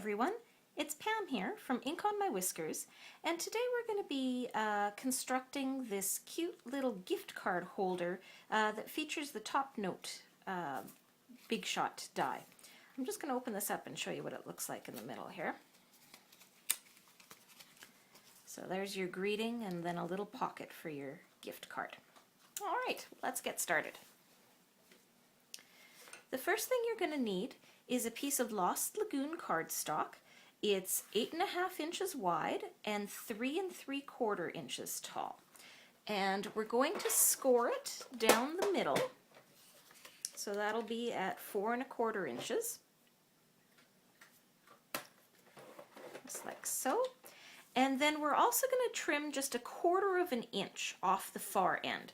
everyone, it's Pam here from Ink on My Whiskers, and today we're going to be constructing this cute little gift card holder that features the Top Note Big Shot die. I'm just going to open this up and show you what it looks like in the middle here. So there's your greeting and then a little pocket for your gift card. All right, let's get started. The first thing you're going to need is a piece of Lost Lagoon cardstock. It's 8.5 inches wide and 3 3/4 inches tall. And we're going to score it down the middle. So that'll be at 4 1/4 inches. Just like so. And then we're also going to trim just 1/4 of an inch off the far end.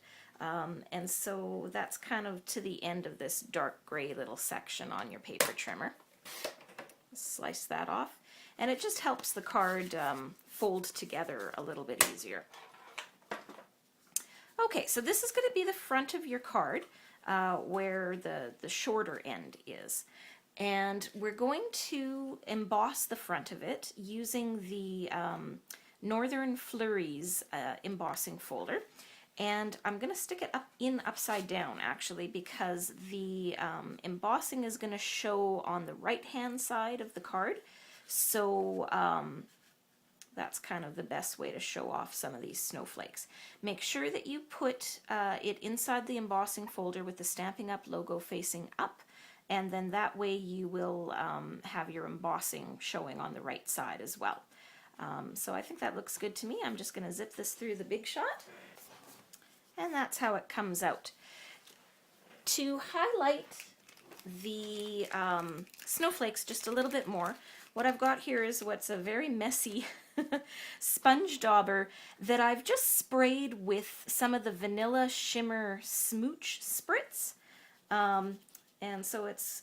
And so that's kind of to the end of this dark gray little section on your paper trimmer. Slice that off, and it just helps the card fold together a little bit easier. Okay, so this is going to be the front of your card where the shorter end is. And we're going to emboss the front of it using the Northern Flurries embossing folder. And I'm going to stick it upside down actually, because the embossing is going to show on the right hand side of the card. So that's kind of the best way to show off some of these snowflakes. Make sure that you put it inside the embossing folder with the Stampin' Up! Logo facing up, and then that way you will have your embossing showing on the right side as well. So I think that looks good to me. I'm just going to zip this through the Big Shot. And that's how it comes out. To highlight the snowflakes just a little bit more, what I've got here is what's a very messy sponge dauber that I've just sprayed with some of the Vanilla Shimmer Smooch Spritz. And so it's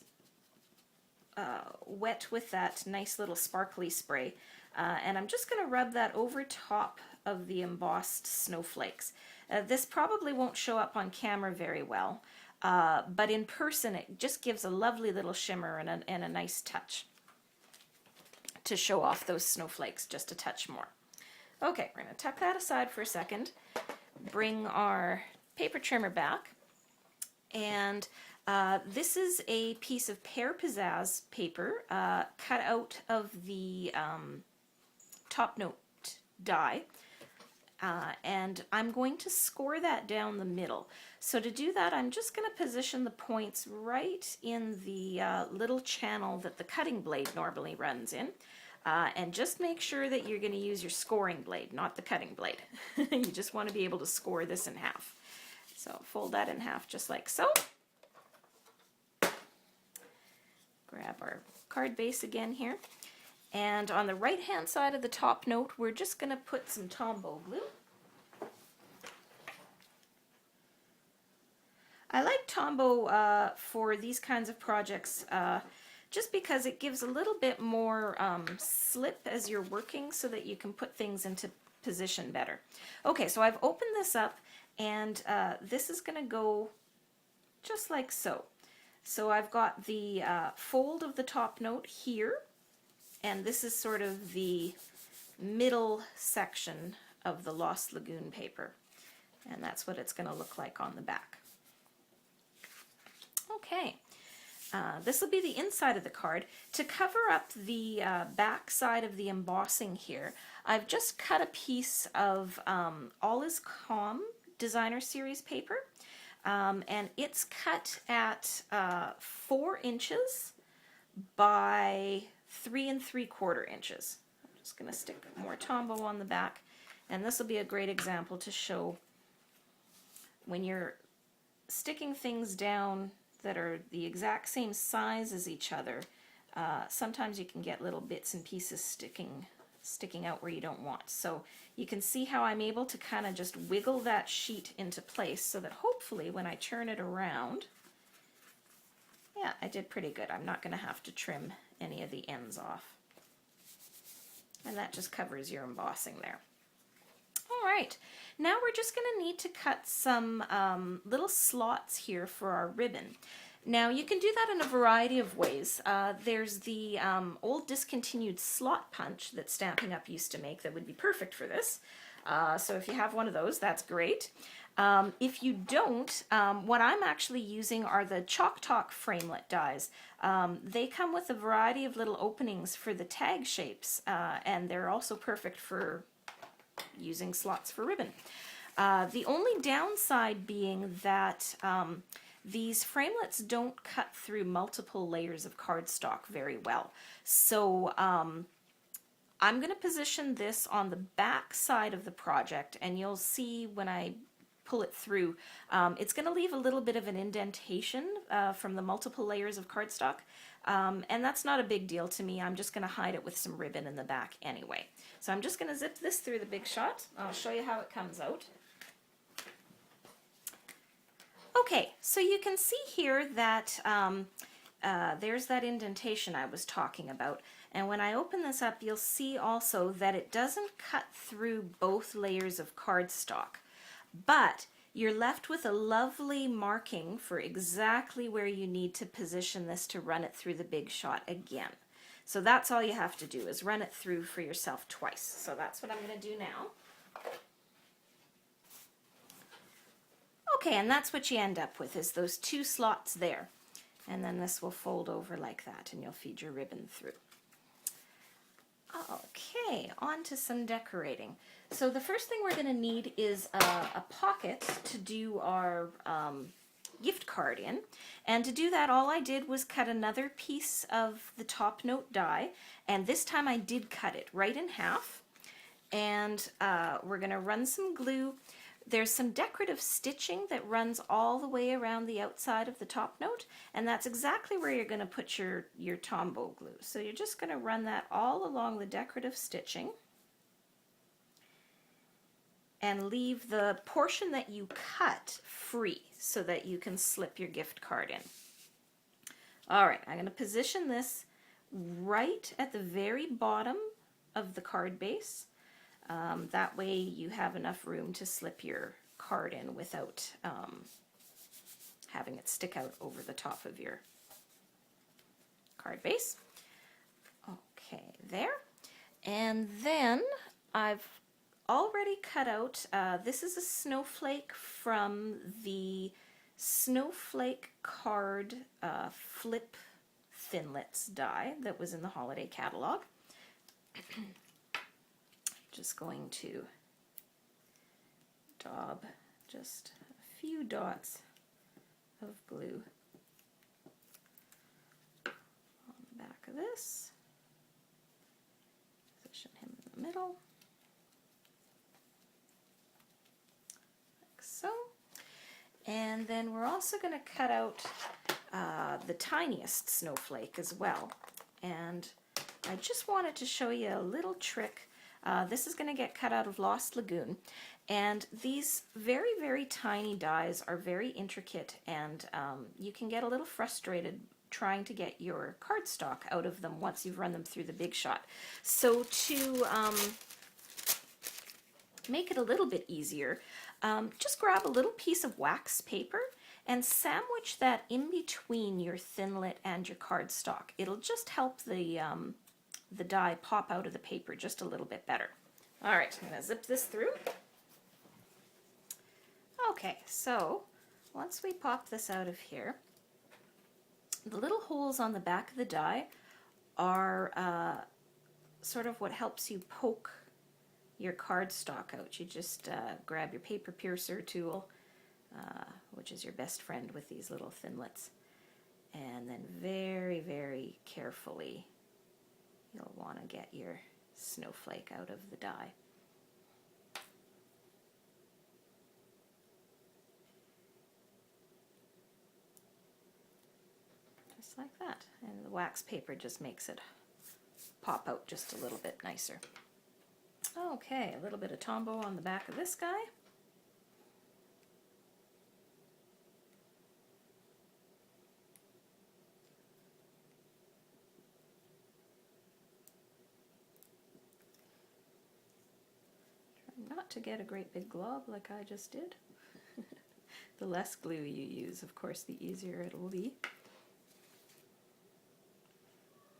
wet with that nice little sparkly spray. And I'm just going to rub that over top of the embossed snowflakes. This probably won't show up on camera very well, but in person it just gives a lovely little shimmer and a nice touch to show off those snowflakes just a touch more. Okay, we're going to tuck that aside for a second, bring our paper trimmer back, and this is a piece of Pear Pizzazz paper cut out of the Top Note die. And I'm going to score that down the middle. So to do that, I'm just going to position the points right in the little channel that the cutting blade normally runs in. And just make sure that you're going to use your scoring blade, not the cutting blade. You just want to be able to score this in half. So fold that in half just like so. Grab our card base again here. And on the right hand side of the top note, we're just going to put some Tombow glue. I like Tombow for these kinds of projects just because it gives a little bit more slip as you're working so that you can put things into position better. Okay, so I've opened this up, and this is going to go just like so. So I've got the fold of the top note here, and this is sort of the middle section of the Lost Lagoon paper. And that's what it's going to look like on the back. Okay, this will be the inside of the card. To cover up the back side of the embossing here, I've just cut a piece of All Is Calm Designer Series paper. And it's cut at 4 inches by 3 3/4 inches. I'm just going to stick more Tombow on the back, and this will be a great example to show when you're sticking things down that are the exact same size as each other. Sometimes you can get little bits and pieces sticking out where you don't want. So you can see how I'm able to kind of just wiggle that sheet into place so that hopefully when I turn it around, yeah, I did pretty good. I'm not going to have to trim any of the ends off. And that just covers your embossing there. All right, now we're just going to need to cut some little slots here for our ribbon. Now you can do that in a variety of ways. There's the old discontinued slot punch that Stampin' Up! Used to make that would be perfect for this. So if you have one of those, that's great. If you don't, what I'm actually using are the Chalk Talk framelit dies. They come with a variety of little openings for the tag shapes, and they're also perfect for using slots for ribbon. The only downside being that these framelits don't cut through multiple layers of cardstock very well. So I'm going to position this on the back side of the project, and you'll see when I pull it through, it's going to leave a little bit of an indentation from the multiple layers of cardstock. And that's not a big deal to me. I'm just going to hide it with some ribbon in the back anyway. So I'm just going to zip this through the Big Shot. I'll show you how it comes out. Okay, so you can see here that there's that indentation I was talking about. And when I open this up, you'll see also that it doesn't cut through both layers of cardstock. But you're left with a lovely marking for exactly where you need to position this to run it through the Big Shot again. So that's all you have to do, is run it through for yourself twice. So that's what I'm going to do now. Okay, and that's what you end up with, is those two slots there. And then this will fold over like that, and you'll feed your ribbon through. Okay, on to some decorating. So the first thing we're going to need is a pocket to do our gift card in. And to do that, all I did was cut another piece of the top note die, and this time I did cut it right in half. And we're going to run some glue. There's some decorative stitching that runs all the way around the outside of the top note, and that's exactly where you're going to put your Tombow glue. So you're just going to run that all along the decorative stitching and leave the portion that you cut free so that you can slip your gift card in. All right, I'm going to position this right at the very bottom of the card base. That way you have enough room to slip your card in without having it stick out over the top of your card base. Okay, there. And then I've already cut out, this is a snowflake from the Snowflake Card Flip Thinlits die that was in the holiday catalog. Just going to daub just a few dots of glue on the back of this. Position him in the middle, like so. And then we're also going to cut out the tiniest snowflake as well. And I just wanted to show you a little trick. This is going to get cut out of Lost Lagoon, and these very, very tiny dies are very intricate, and you can get a little frustrated trying to get your cardstock out of them once you've run them through the Big Shot. So to make it a little bit easier, just grab a little piece of wax paper and sandwich that in between your Thinlit and your cardstock. It'll just help the die pop out of the paper just a little bit better. All right, I'm going to zip this through. Okay, so once we pop this out of here, the little holes on the back of the die are sort of what helps you poke your cardstock out. You just grab your paper piercer tool, which is your best friend with these little Thinlits, and then very, very carefully you'll want to get your snowflake out of the die. Just like that. And the wax paper just makes it pop out just a little bit nicer. Okay, a little bit of Tombow on the back of this guy. Not to get a great big glob like I just did. The less glue you use, of course, the easier it will be.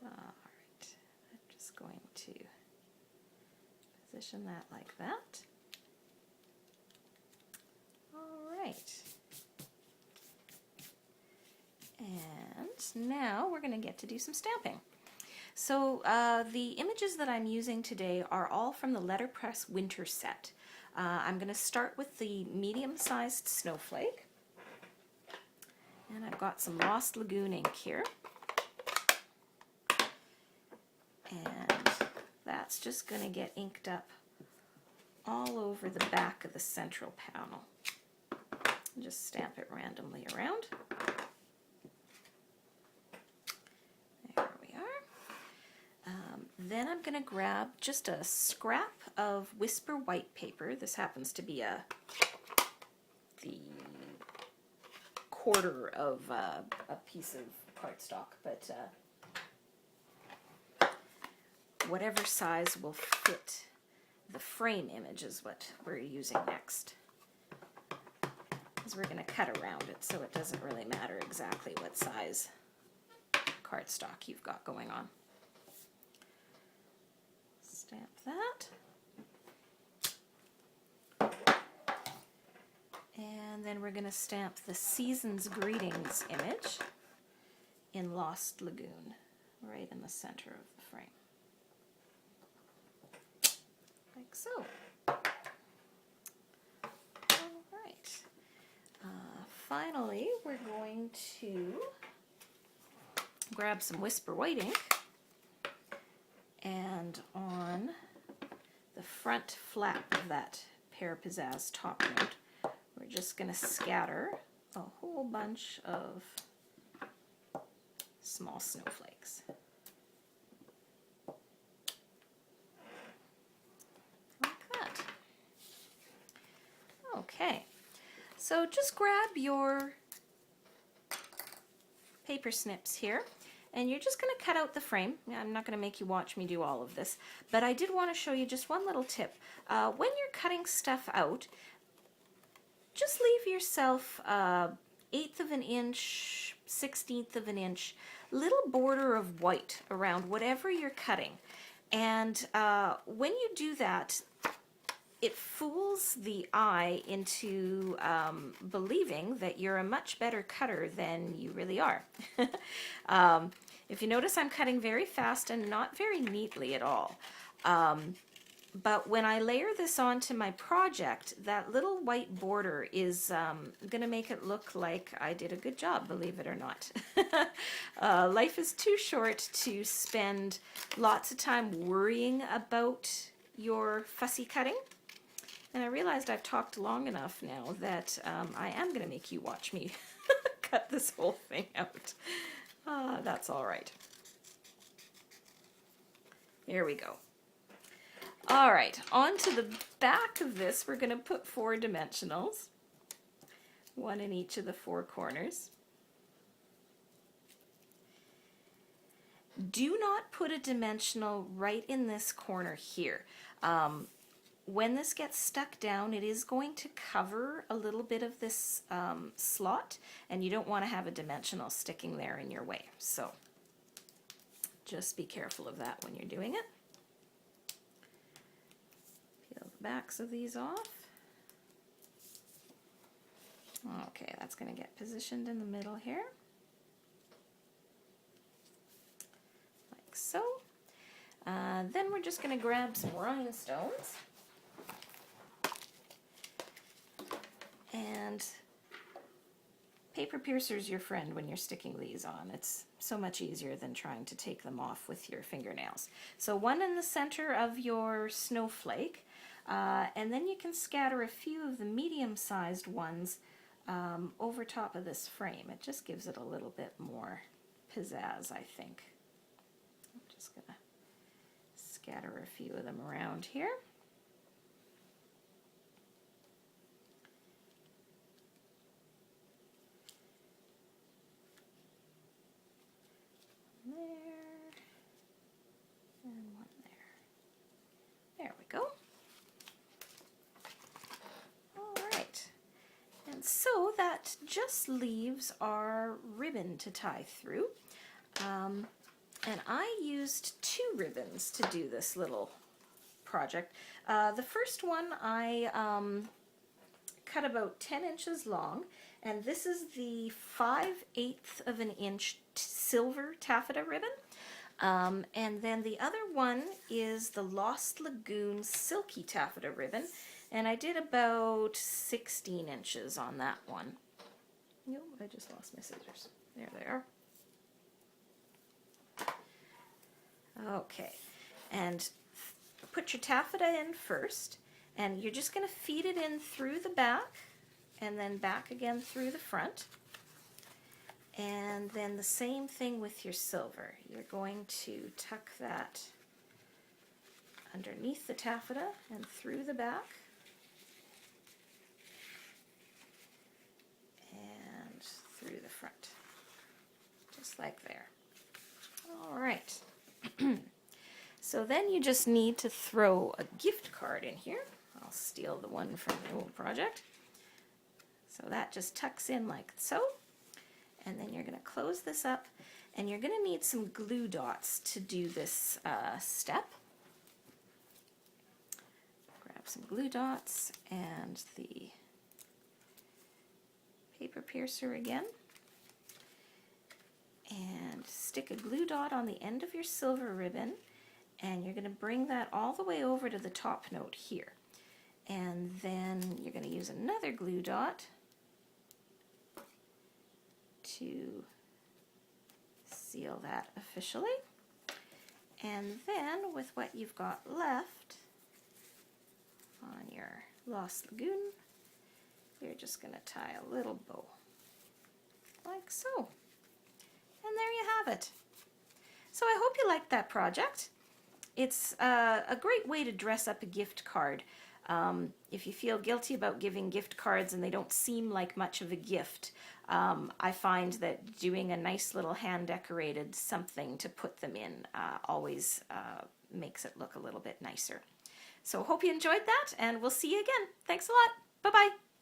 Alright, I'm just going to position that like that. Alright. And now we're going to get to do some stamping. So the images that I'm using today are all from the Letterpress Winter Set. I'm going to start with the medium-sized snowflake. And I've got some Lost Lagoon ink here. And that's just going to get inked up all over the back of the central panel. Just stamp it randomly around. There we are. Then I'm going to grab just a scrap of Whisper white paper. This happens to be the quarter of a piece of cardstock, but whatever size will fit the frame image is what we're using next. Because we're going to cut around it, so it doesn't really matter exactly what size cardstock you've got going on. Stamp that. And then we're going to stamp the Season's Greetings image in Lost Lagoon, right in the center of the frame. Like so. Alright. Finally, we're going to grab some Whisper white ink, and on the front flap of that Pear Pizzazz top note, we're just going to scatter a whole bunch of small snowflakes. Like that. Okay, so just grab your paper snips here, and you're just going to cut out the frame. I'm not going to make you watch me do all of this, but I did want to show you just one little tip. When you're cutting stuff out, just leave yourself 1/8 of an inch, 1/16 of an inch, little border of white around whatever you're cutting. And when you do that, it fools the eye into believing that you're a much better cutter than you really are. If you notice, I'm cutting very fast and not very neatly at all. But when I layer this onto my project, that little white border is going to make it look like I did a good job, believe it or not. Life is too short to spend lots of time worrying about your fussy cutting. And I realized I've talked long enough now that I am going to make you watch me cut this whole thing out. That's all right. Here we go. All right, onto the back of this, we're going to put 4 dimensionals, one in each of the 4 corners. Do not put a dimensional right in this corner here. When this gets stuck down, it is going to cover a little bit of this slot, and you don't want to have a dimensional sticking there in your way. So just be careful of that when you're doing it. Peel the backs of these off. Okay, that's going to get positioned in the middle here. Like so. Then we're just going to grab some rhinestones. And paper piercer's your friend when you're sticking these on. It's so much easier than trying to take them off with your fingernails. So one in the center of your snowflake, and then you can scatter a few of the medium-sized ones over top of this frame. It just gives it a little bit more pizzazz, I think. I'm just going to scatter a few of them around here. There, and one there. There we go. All right. And so that just leaves our ribbon to tie through. And I used 2 ribbons to do this little project. The first one I cut about 10 inches long, and this is the 5/8 of an inch silver taffeta ribbon. And then the other one is the Lost Lagoon silky taffeta ribbon, and I did about 16 inches on that one. Nope, I just lost my scissors. There they are. Okay, and put your taffeta in first, and you're just going to feed it in through the back and then back again through the front. And then the same thing with your silver. You're going to tuck that underneath the taffeta and through the back. And through the front. Just like there. All right. So then you just need to throw a gift card in here. I'll steal the one from the old project. So that just tucks in like so. And then you're going to close this up, and you're going to need some glue dots to do this step. Grab some glue dots and the paper piercer again. And stick a glue dot on the end of your silver ribbon, and you're going to bring that all the way over to the top note here. And then you're going to use another glue dot to seal that officially. And then with what you've got left on your Lost Lagoon, you're just going to tie a little bow like so. And there you have it. So I hope you liked that project. It's a great way to dress up a gift card. If you feel guilty about giving gift cards and they don't seem like much of a gift, I find that doing a nice little hand-decorated something to put them in always makes it look a little bit nicer. So hope you enjoyed that, and we'll see you again. Thanks a lot. Bye-bye.